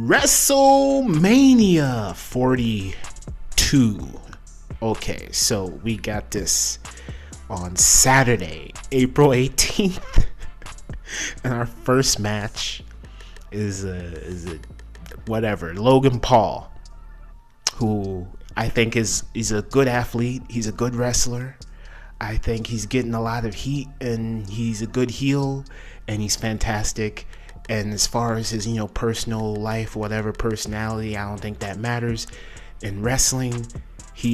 WrestleMania 42. Okay, so we got this on Saturday, April 18th. And our first match is Logan Paul, who I think he's a good athlete. He's a good wrestler. I think he's getting a lot of heat, and he's a good heel, and he's fantastic. And as far as his, personal life, whatever personality, I don't think that matters. In wrestling,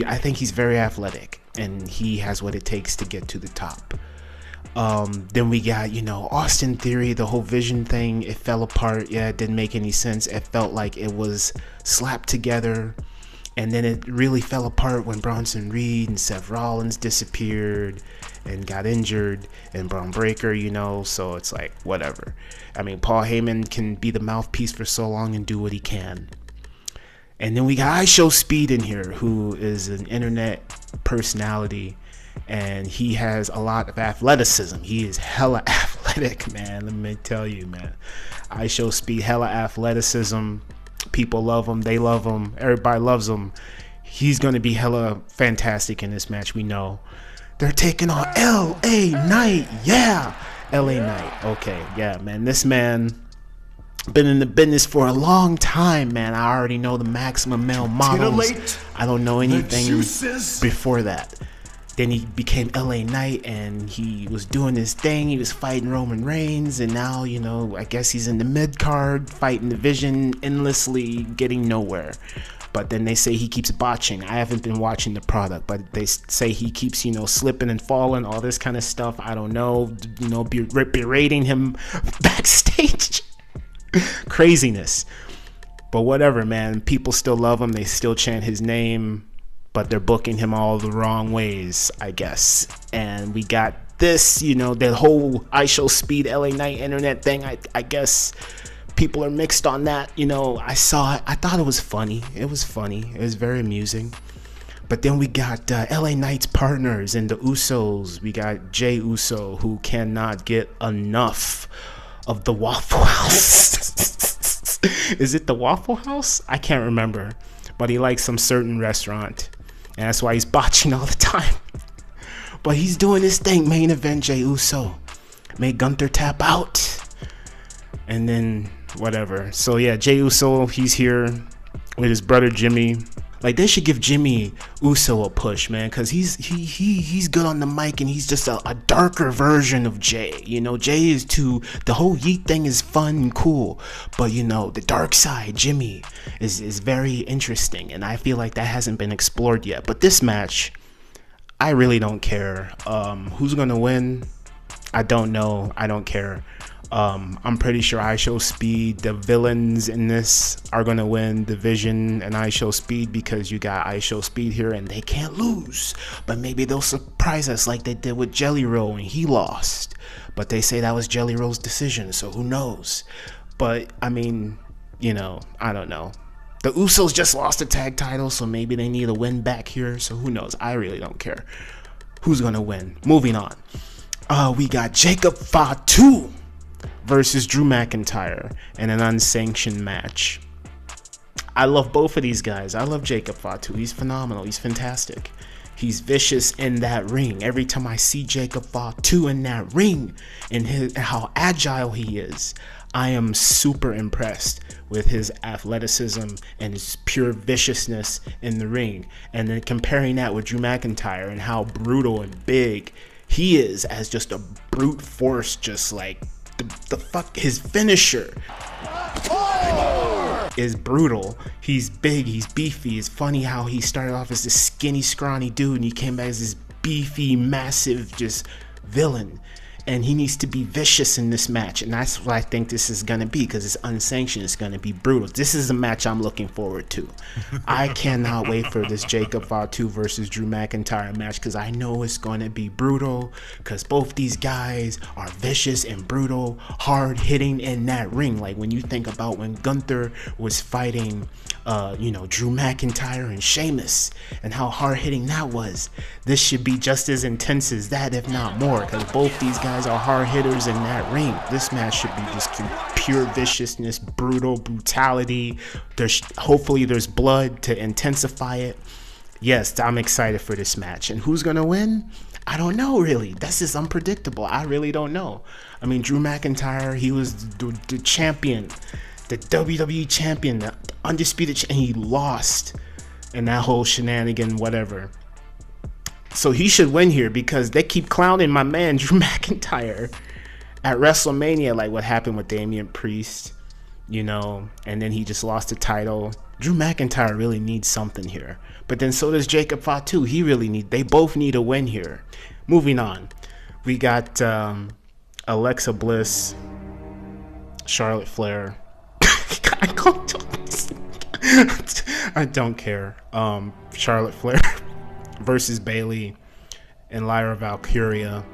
I think he's very athletic, and he has what it takes to get to the top. Then we got, Austin Theory, the whole Vision thing. It fell apart. Yeah, it didn't make any sense. It felt like it was slapped together. And then it really fell apart when Bronson Reed and Seth Rollins disappeared and got injured, and Braun Breaker, so it's like, whatever. I mean, Paul Heyman can be the mouthpiece for so long and do what he can. And then we got IShowSpeed in here, who is an internet personality, and he has a lot of athleticism. He is hella athletic, man. Let me tell you, man. IShowSpeed, hella athleticism. People love him. They love him. Everybody loves him. He's going to be hella fantastic in this match, we know. They're taking on LA Knight. Yeah. LA Knight. Okay. Yeah, man. This man been in the business for a long time, man. I already know the Maximum Male models. I don't know anything before that. Then he became LA Knight, and he was doing his thing. He was fighting Roman Reigns, and now, I guess he's in the mid-card, fighting the Vision, endlessly getting nowhere. But then they say he keeps botching. I haven't been watching the product, but they say he keeps, slipping and falling, all this kind of stuff. I don't know, berating him backstage. Craziness. But whatever, man. People still love him. They still chant his name. But they're booking him all the wrong ways, I guess. And we got this, the whole IShowSpeed LA Knight internet thing. I guess people are mixed on that. I saw it. I thought it was funny. It was funny. It was very amusing. But then we got LA Knight's partners and the Usos. We got Jey Uso, who cannot get enough of the Waffle House. Is it the Waffle House? I can't remember. But he likes some certain restaurant. And that's why he's botching all the time. But he's doing his thing. Main event, Jey Uso. Made Gunther tap out. And then whatever. So yeah, Jey Uso, he's here with his brother Jimmy. Like, they should give Jimmy Uso a push, man, because he's good on the mic, and he's just a darker version of Jey. Jey is the whole Yeet thing is fun and cool, but the dark side, Jimmy, is very interesting, and I feel like that hasn't been explored yet. But this match, I really don't care. Who's gonna win? I don't know. I don't care. I'm pretty sure IShowSpeed, the villains in this, are going to win the Vision and IShowSpeed, because you got IShowSpeed here and they can't lose. But maybe they'll surprise us like they did with Jelly Roll, and he lost. But they say that was Jelly Roll's decision, so who knows? But, I mean, I don't know. The Usos just lost the tag title, so maybe they need a win back here, so who knows? I really don't care who's going to win. Moving on. We got Jacob Fatu versus Drew McIntyre in an unsanctioned match. I love both of these guys. I love Jacob Fatu. He's phenomenal. He's fantastic. He's vicious in that ring. Every time I see Jacob Fatu in that ring and how agile he is, I am super impressed with his athleticism and his pure viciousness in the ring. And then comparing that with Drew McIntyre and how brutal and big he is as just a brute force, just like the fuck, his finisher is brutal. He's big, he's beefy. It's funny how he started off as this skinny, scrawny dude, and he came back as this beefy, massive, just villain. And he needs to be vicious in this match, and that's what I think this is going to be, because it's unsanctioned. It's going to be brutal. This is a match I'm looking forward to. I cannot wait for this Jacob Fatu versus Drew McIntyre match, because I know it's going to be brutal, because both these guys are vicious and brutal, hard hitting in that ring. Like when you think about when Gunther was fighting Drew McIntyre and Sheamus, and how hard-hitting that was. This should be just as intense as that, if not more, because both these guys are hard hitters in that ring. This match should be just pure viciousness, brutality. Hopefully there's blood to intensify it. Yes, I'm excited for this match. And who's gonna win? I don't know, really. That's just unpredictable. I really don't know. I mean, Drew McIntyre, he was the champion, the WWE champion, the undisputed and he lost in that whole shenanigan, whatever. So he should win here because they keep clowning my man Drew McIntyre at WrestleMania, like what happened with Damian Priest, and then he just lost the title. Drew McIntyre really needs something here, but then so does Jacob Fatu. They both need a win here. Moving on, we got Alexa Bliss, Charlotte Flair. I don't care. Charlotte Flair versus Bayley, and Lyra Valkyria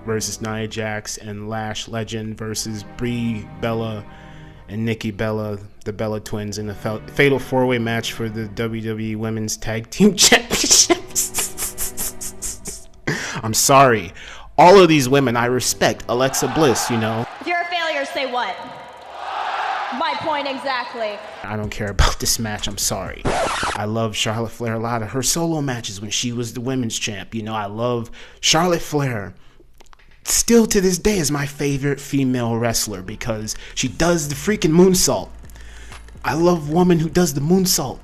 versus Nia Jax, and Lash Legend versus Brie Bella and Nikki Bella, the Bella Twins, in a fatal four-way match for the WWE Women's Tag Team Championships. I'm sorry. All of these women I respect. Alexa Bliss, If you're a failure, say what? My point exactly. I don't care about this match. I'm sorry. I love Charlotte Flair a lot of her solo matches when she was the women's champ. I love Charlotte Flair. Still to this day is my favorite female wrestler because she does the freaking moonsault. I love woman who does the moonsault.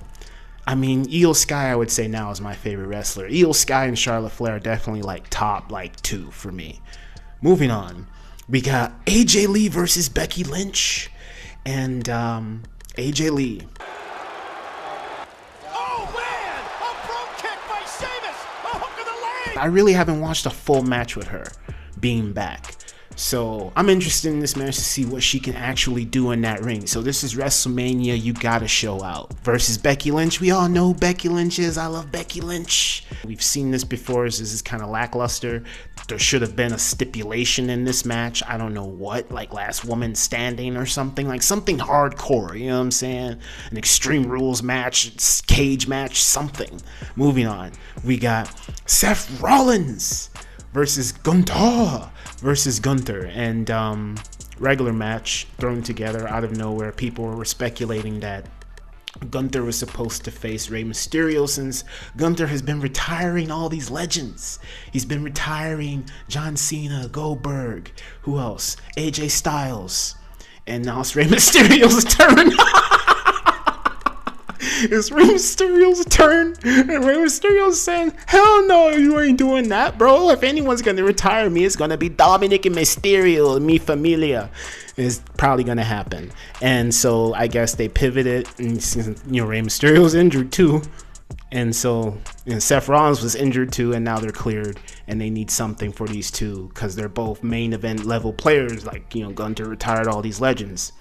I mean, Io Sky I would say now is my favorite wrestler. Io Sky and Charlotte Flair are definitely top 2 for me. Moving on, we got AJ Lee versus Becky Lynch. And AJ Lee. Oh man! A front kick by Sheamus! A hook of the leg! I really haven't watched a full match with her being back. So I'm interested in this match to see what she can actually do in that ring. So this is WrestleMania, you gotta show out. Versus Becky Lynch. We all know who Becky Lynch is. I love Becky Lynch. We've seen this before. This is kind of lackluster. There should have been a stipulation in this match. I don't know what, like last woman standing or something. Like something hardcore, you know what I'm saying? An Extreme Rules match, cage match, something. Moving on. We got Seth Rollins versus Gunther. And regular match thrown together out of nowhere. People were speculating that Gunther was supposed to face Rey Mysterio since Gunther has been retiring all these legends. He's been retiring John Cena, Goldberg, who else? AJ Styles. And now it's Rey Mysterio's turn. It's Rey Mysterio's turn, and Rey Mysterio's saying, hell no, you ain't doing that, bro. If anyone's gonna retire me, it's gonna be Dominic and Mysterio, mi familia. Is probably gonna happen. And so I guess they pivoted, and Rey Mysterio's injured too. And so Seth Rollins was injured too, and now they're cleared, and they need something for these two because they're both main event level players. Like, Gunther retired all these legends.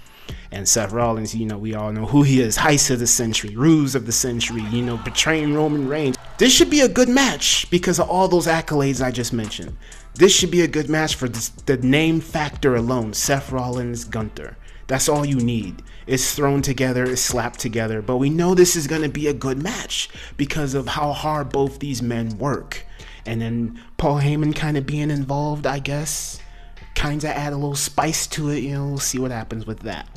And Seth Rollins, we all know who he is. Heist of the century, ruse of the century, betraying Roman Reigns. This should be a good match because of all those accolades I just mentioned. This should be a good match for the name factor alone. Seth Rollins, Gunther. That's all you need. It's thrown together, it's slapped together. But we know this is going to be a good match because of how hard both these men work. And then Paul Heyman kind of being involved, I guess. Kind of add a little spice to it, we'll see what happens with that.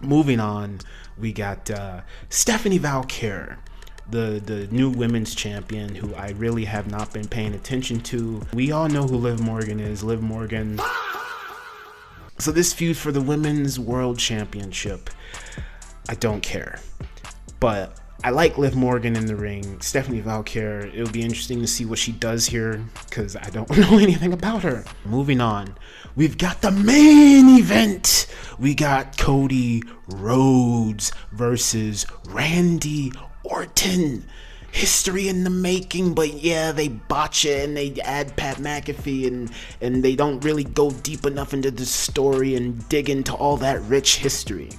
Moving on, we got Stephanie Valkyrie, the new women's champion, who I really have not been paying attention to. We all know who Liv Morgan is. Liv Morgan. So this feud for the Women's World Championship, I don't care. But I like Liv Morgan in the ring. Stephanie Valkyrie, it'll be interesting to see what she does here because I don't know anything about her. Moving on, we've got the main event. We got Cody Rhodes versus Randy Orton. History in the making, but yeah, they botch it and they add Pat McAfee and they don't really go deep enough into the story and dig into all that rich history.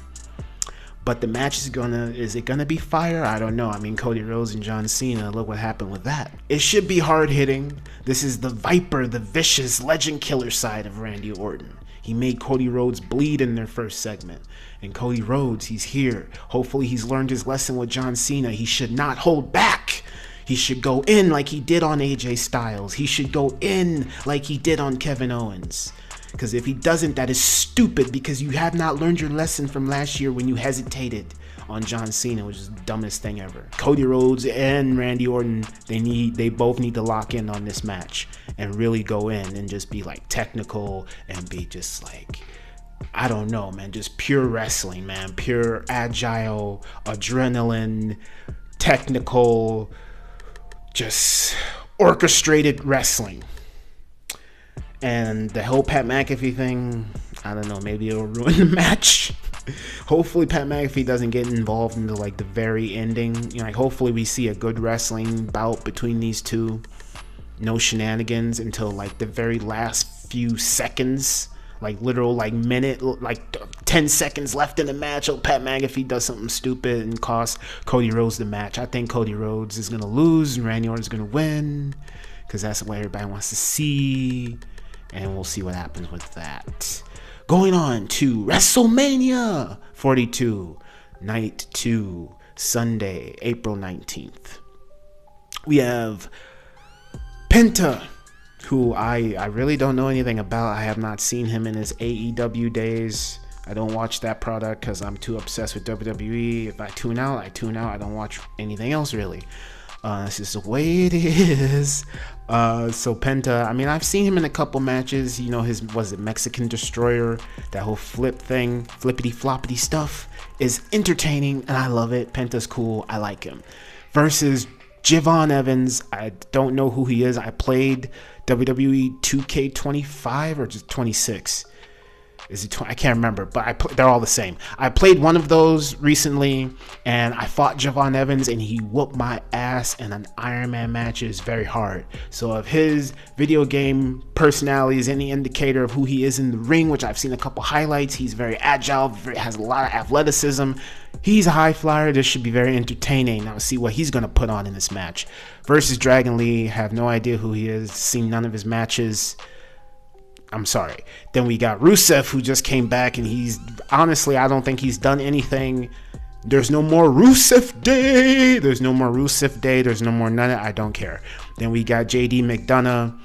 But the match is it gonna be fire? I don't know. I mean, Cody Rhodes and John Cena, look what happened with that. It should be hard hitting. This is the Viper, the vicious legend killer side of Randy Orton. He made Cody Rhodes bleed in their first segment. And Cody Rhodes, he's here. Hopefully he's learned his lesson with John Cena. He should not hold back. He should go in like he did on AJ Styles. He should go in like he did on Kevin Owens. Because if he doesn't, that is stupid, because you have not learned your lesson from last year when you hesitated on John Cena, which is the dumbest thing ever. Cody Rhodes and Randy Orton, they both need to lock in on this match and really go in and just be like technical and be just like, I don't know, man, just pure wrestling, man, pure agile, adrenaline, technical, just orchestrated wrestling. And the whole Pat McAfee thing, I don't know, maybe it'll ruin the match. Hopefully Pat McAfee doesn't get involved into like the very ending. You know, like hopefully we see a good wrestling bout between these two. No shenanigans until like the very last few seconds, like literal like minute, like 10 seconds left in the match. Oh, Pat McAfee does something stupid and costs Cody Rhodes the match. I think Cody Rhodes is gonna lose and Randy Orton's gonna win, because that's what everybody wants to see. And we'll see what happens with that. Going on to WrestleMania 42, Night 2, Sunday, April 19th. We have Penta, who I really don't know anything about. I have not seen him in his AEW days. I don't watch that product because I'm too obsessed with WWE. If I tune out, I tune out. I don't watch anything else really. This is the way it is. So Penta, I mean, I've seen him in a couple matches. You know, his, was it Mexican Destroyer? That whole flip thing, flippity floppity stuff is entertaining and I love it. Penta's cool. I like him. Versus Javon Evans. I don't know who he is. I played WWE 2K25 or just 26. Is it 20? I can't remember, but they're all the same. I played one of those recently, and I fought Javon Evans, and he whooped my ass, and an Iron Man match is very hard. So if his video game personality is any indicator of who he is in the ring, which I've seen a couple highlights, he's very agile, has a lot of athleticism. He's a high flyer. This should be very entertaining. Now see what he's going to put on in this match. Versus Dragon Lee, have no idea who he is, seen none of his matches. I'm sorry. Then we got Rusev, who just came back, and he's honestly, I don't think he's done anything. There's no more Rusev Day. There's no more Rusev Day. There's no more none of it. I don't care. Then we got JD McDonough.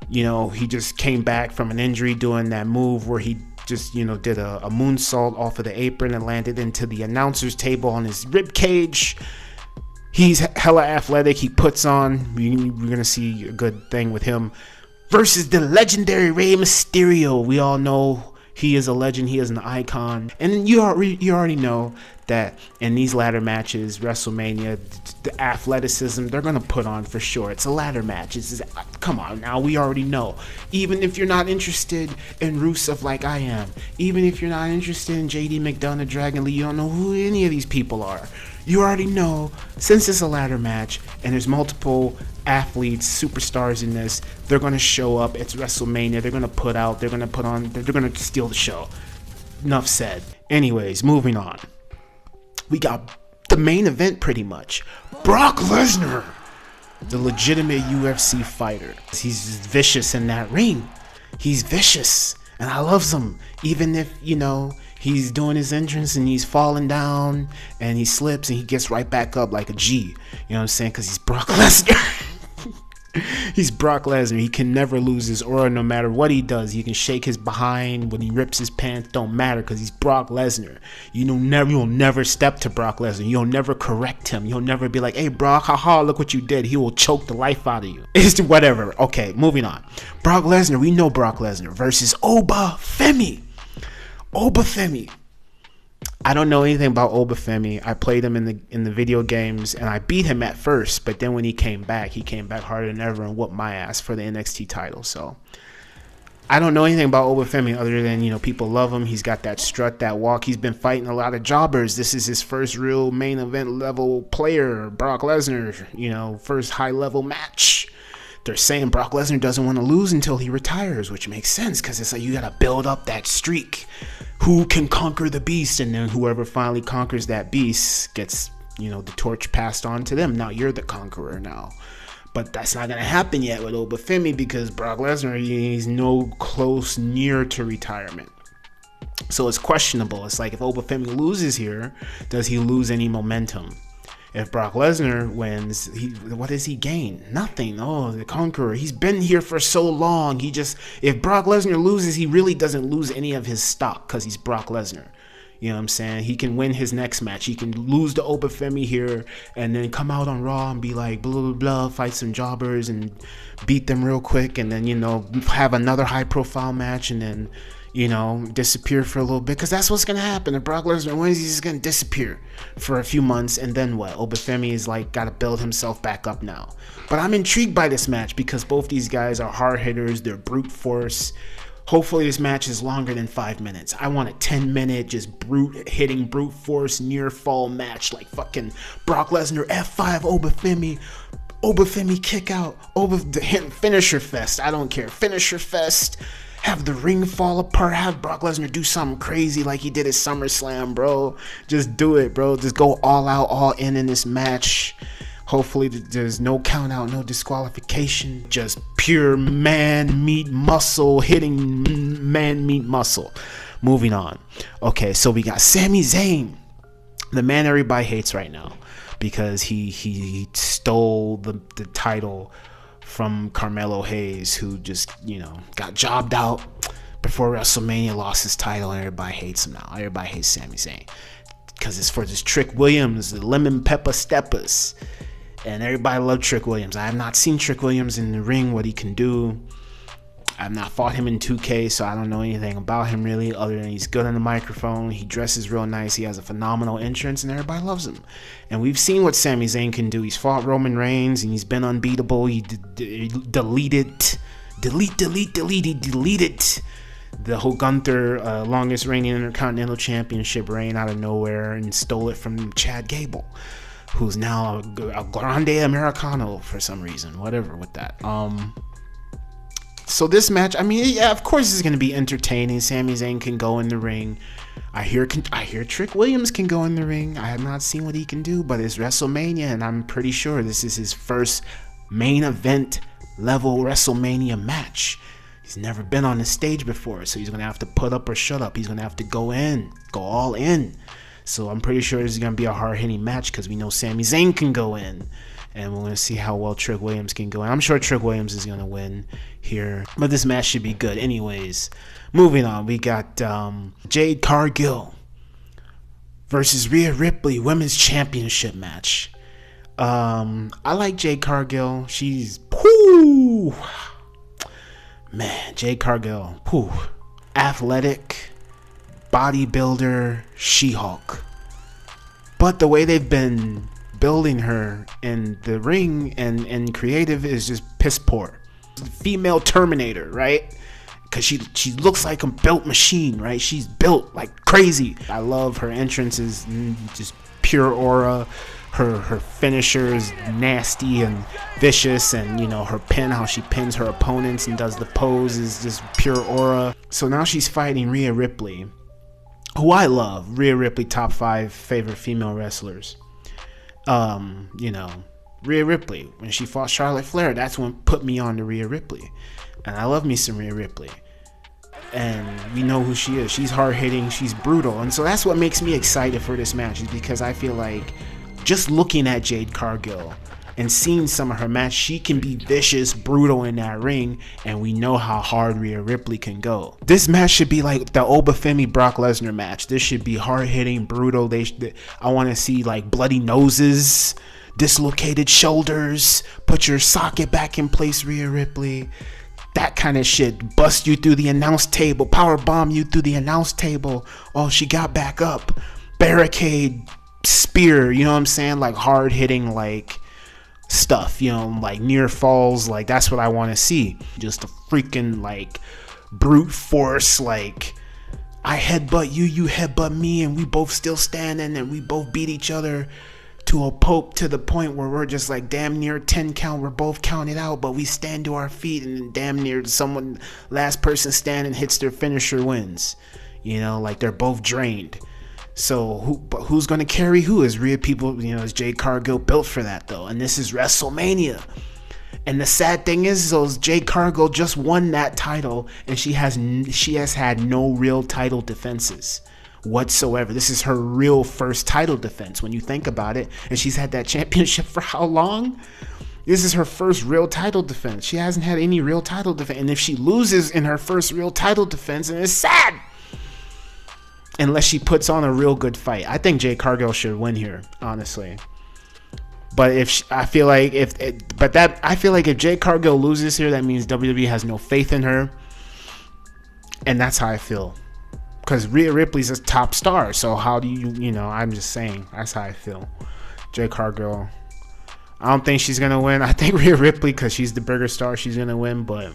You know, he just came back from an injury doing that move where he just, you know, did a moonsault off of the apron and landed into the announcer's table on his rib cage. He's hella athletic. He puts on. We're going to see a good thing with him. Versus the legendary Rey Mysterio. We all know he is a legend. He is an icon. And you already know that in these ladder matches, WrestleMania, the athleticism, they're going to put on for sure. It's a ladder match. Come on now, we already know. Even if you're not interested in Rusev like I am, even if you're not interested in JD McDonough, Dragon Lee, you don't know who any of these people are. You already know, since it's a ladder match and there's multiple athletes, superstars in this, they're going to show up. It's WrestleMania. They're going to put out, they're going to put on, they're going to steal the show. Enough said. Anyways, moving on. We got the main event pretty much. Brock Lesnar, the legitimate UFC fighter. He's vicious in that ring. He's vicious. And I love him. Even if, you know, he's doing his entrance and he's falling down and he slips and he gets right back up like a G. You know what I'm saying? Because he's Brock Lesnar. He's Brock Lesnar. He can never lose his aura no matter what he does. He can shake his behind when he rips his pants. Don't matter because he's Brock Lesnar. You'll never step to Brock Lesnar. You'll never correct him. You'll never be like, hey, Brock, haha, look what you did. He will choke the life out of you. It's whatever. Okay, moving on. Brock Lesnar, we know Brock Lesnar versus Obafemi. Obafemi. I don't know anything about Obafemi. I played him in the video games and I beat him at first, but then when he came back harder than ever and whooped my ass for the NXT title. So I don't know anything about Obafemi other than, you know, people love him. He's got that strut, that walk. He's been fighting a lot of jobbers. This is his first real main event level player, Brock Lesnar, you know, first high level match. They're saying Brock Lesnar doesn't want to lose until he retires, which makes sense because it's like you got to build up that streak. Who can conquer the beast? And then whoever finally conquers that beast gets, you know, the torch passed on to them. Now you're the conqueror now. But that's not going to happen yet with Obafemi because Brock Lesnar, he's no close near to retirement. So it's questionable. It's like if Obafemi loses here, does he lose any momentum? If Brock Lesnar wins, what does he gain? Nothing. Oh, the Conqueror. He's been here for so long. If Brock Lesnar loses, he really doesn't lose any of his stock because he's Brock Lesnar. You know what I'm saying? He can win his next match. He can lose to Obafemi here and then come out on Raw and be like, blah, blah, blah, fight some jobbers and beat them real quick. And then, have another high profile match and then, disappear for a little bit. Because that's what's going to happen. If Brock Lesnar wins, he's just going to disappear for a few months. And then what? Obafemi is got to build himself back up now. But I'm intrigued by this match because both these guys are hard hitters. They're brute force. Hopefully this match is longer than 5 minutes. I want a 10-minute just brute force near fall match like fucking Brock Lesnar F5 Obafemi kick out, finisher fest. I don't care. Finisher fest. Have the ring fall apart. Have Brock Lesnar do something crazy like he did at SummerSlam, bro. Just do it, bro. Just go all out, all in this match. Hopefully there's no count out, no disqualification. Just pure man meat muscle, hitting man meat muscle. Moving on. Okay, so we got Sami Zayn, the man everybody hates right now because he stole the title from Carmelo Hayes, who just, got jobbed out before WrestleMania, lost his title, and everybody hates him now. Everybody hates Sami Zayn because it's for this Trick Williams, the lemon pepper steppers. And everybody loved Trick Williams. I have not seen Trick Williams in the ring, what he can do. I have not fought him in 2K, so I don't know anything about him really, other than he's good on the microphone. He dresses real nice. He has a phenomenal entrance, and everybody loves him. And we've seen what Sami Zayn can do. He's fought Roman Reigns, and he's been unbeatable. He deleted the whole Gunther longest reigning Intercontinental Championship reign out of nowhere and stole it from Chad Gable, who's now a grande Americano for some reason, whatever with that. So this match, of course it's going to be entertaining. Sami Zayn can go in the ring. I hear Trick Williams can go in the ring. I have not seen what he can do, but it's WrestleMania, and I'm pretty sure this is his first main event level WrestleMania match. He's never been on the stage before, so he's going to have to put up or shut up. He's going to have to go all in. So I'm pretty sure this is going to be a hard-hitting match because we know Sami Zayn can go in. And we're going to see how well Trick Williams can go in. I'm sure Trick Williams is going to win here. But this match should be good anyways. Moving on, we got Jade Cargill versus Rhea Ripley Women's Championship match. I like Jade Cargill. She's... Man, Jade Cargill. Athletic, bodybuilder, She-Hulk. But the way they've been building her in the ring and creative is just piss poor. Female Terminator, right? Because she looks like a built machine, right? She's built like crazy. I love her entrances, just pure aura. Her finisher is nasty and vicious, and her pin, how she pins her opponents and does the pose, is just pure aura. So now she's fighting Rhea Ripley, who I love. Rhea Ripley, top 5 favorite female wrestlers. Rhea Ripley, when she fought Charlotte Flair, that's what put me on to Rhea Ripley. And I love me some Rhea Ripley. And we know who she is. She's hard-hitting, she's brutal. And so that's what makes me excited for this match, is because I feel like just looking at Jade Cargill and seeing some of her match, she can be vicious, brutal in that ring, and we know how hard Rhea Ripley can go. This match should be like the Obafemi Brock Lesnar match. This should be hard-hitting, brutal. I want to see like bloody noses, dislocated shoulders, put your socket back in place, Rhea Ripley. That kind of shit. Bust you through the announce table, power bomb you through the announce table. Oh, she got back up. Barricade, spear, you know what I'm saying? Like hard hitting, like stuff, like near falls. Like that's what I want to see. Just a freaking like brute force, like I headbutt you, you headbutt me, and we both still standing, and we both beat each other to a pulp, to the point where we're just like damn near 10 count. We're both counted out, but we stand to our feet, and damn near someone, last person standing, hits their finisher, wins. Like they're both drained. So who's going to carry who? Is Rhea people, is Jade Cargill built for that though? And this is WrestleMania. And the sad thing is, Jade Cargill just won that title, and she has had no real title defenses whatsoever. This is her real first title defense when you think about it, and she's had that championship for how long? This is her first real title defense. She hasn't had any real title defense, and if she loses in her first real title defense, and it's sad, unless she puts on a real good fight. I think Jade Cargill should win here, honestly. But I feel like if Jade Cargill loses here, that means WWE has no faith in her, and that's how I feel. Because Rhea Ripley's a top star, so how do I'm just saying, that's how I feel. Jade Cargill, I don't think she's gonna win. I think Rhea Ripley, because she's the bigger star, she's gonna win. But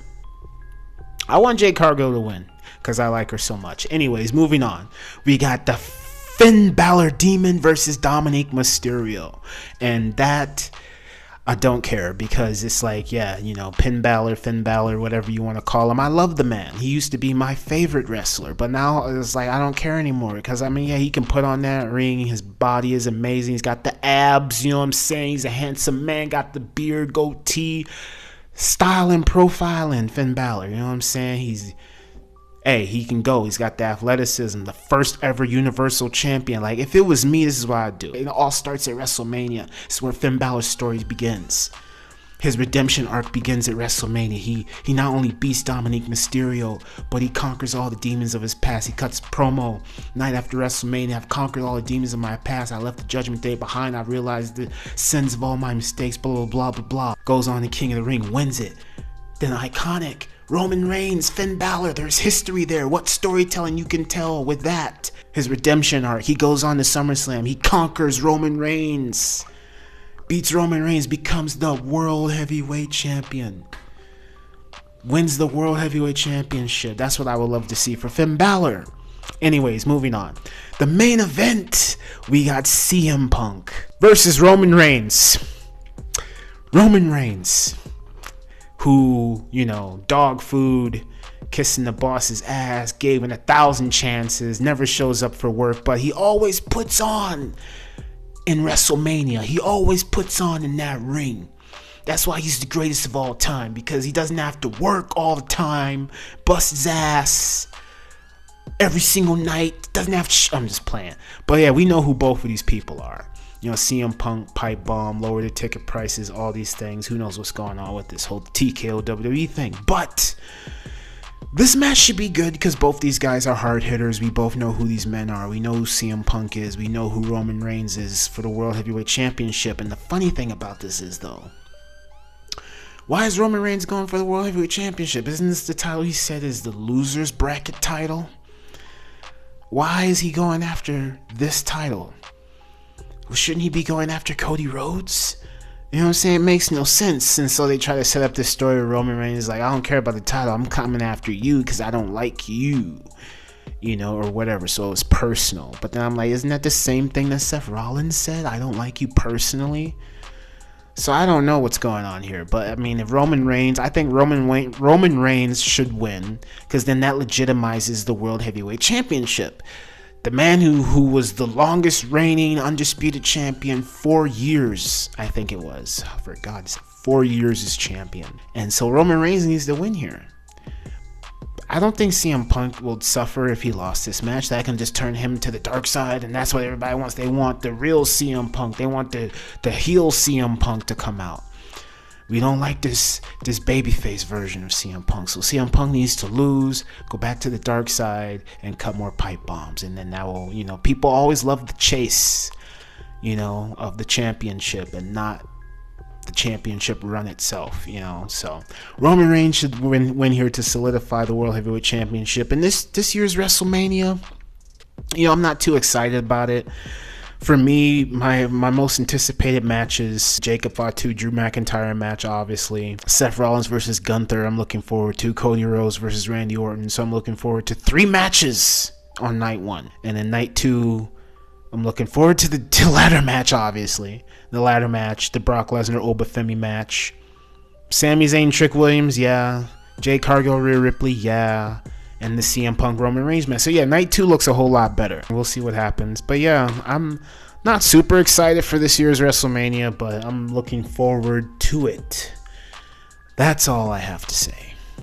I want Jade Cargill to win because I like her so much. Anyways, moving on, we got the Finn Balor Demon versus Dominic Mysterio, and that I don't care, because it's like, yeah, Finn Balor, whatever you want to call him. I love the man. He used to be my favorite wrestler, but now it's like I don't care anymore, because he can put on that ring. His body is amazing. He's got the abs, you know what I'm saying? He's a handsome man, got the beard, goatee, style and profiling. Finn Balor, you know what I'm saying? He can go. He's got the athleticism, the first ever Universal Champion. Like, if it was me, this is what I'd do. It all starts at WrestleMania. It's where Finn Balor's story begins. His redemption arc begins at WrestleMania. He not only beats Dominic Mysterio, but he conquers all the demons of his past. He cuts promo night after WrestleMania. I've conquered all the demons of my past. I left the Judgment Day behind. I realized the sins of all my mistakes, blah, blah, blah, blah, blah. Goes on to King of the Ring, wins it. Then iconic Roman Reigns, Finn Balor, there's history there. What storytelling you can tell with that? His redemption arc. He goes on to SummerSlam. He conquers Roman Reigns. Beats Roman Reigns, becomes the World Heavyweight Champion. Wins the World Heavyweight Championship. That's what I would love to see for Finn Balor. Anyways, moving on. The main event, we got CM Punk versus Roman Reigns. Roman Reigns, who, dog food, kissing the boss's ass, gave it 1,000 chances, never shows up for work, but he always puts on in WrestleMania. He always puts on in that ring. That's why he's the greatest of all time, because he doesn't have to work all the time, bust his ass every single night, doesn't have to I'm just playing. But yeah, we know who both of these people are. CM Punk, pipe bomb, lower the ticket prices, all these things. Who knows what's going on with this whole TKO WWE thing. But this match should be good because both these guys are hard hitters. We both know who these men are. We know who CM Punk is. We know who Roman Reigns is for the World Heavyweight Championship. And the funny thing about this is, though, why is Roman Reigns going for the World Heavyweight Championship? Isn't this the title he said is the loser's bracket title? Why is he going after this title? Well, shouldn't he be going after Cody Rhodes? You know what I'm saying? It makes no sense. And so they try to set up this story where Roman Reigns is like, I don't care about the title. I'm coming after you because I don't like you. Or whatever. So it's personal. But then I'm like, isn't that the same thing that Seth Rollins said? I don't like you personally. So I don't know what's going on here. But if Roman Reigns, I think Roman Reigns should win, because then that legitimizes the World Heavyweight Championship. The man who was the longest reigning undisputed champion, 4 years, I think it was. For God's sake, 4 years as champion. And so Roman Reigns needs to win here. I don't think CM Punk will suffer if he lost this match. That can just turn him to the dark side, and that's what everybody wants. They want the real CM Punk. They want the heel CM Punk to come out. We don't like this babyface version of CM Punk. So CM Punk needs to lose, go back to the dark side, and cut more pipe bombs. And then that will, people always love the chase, of the championship and not the championship run itself, So Roman Reigns should win here to solidify the World Heavyweight Championship. And this year's WrestleMania, I'm not too excited about it. For me, my most anticipated matches, Jacob Fatu, Drew McIntyre match, obviously. Seth Rollins versus Gunther, I'm looking forward to. Cody Rhodes versus Randy Orton. So I'm looking forward to 3 matches on night 1. And then night 2, I'm looking forward to the ladder match, obviously. The ladder match, the Brock Lesnar Obafemi match. Sami Zayn, Trick Williams, yeah. Jade Cargill, Rhea Ripley, yeah. And the CM Punk Roman Reigns match. So yeah, night 2 looks a whole lot better. We'll see what happens. But yeah, I'm not super excited for this year's WrestleMania, but I'm looking forward to it. That's all I have to say.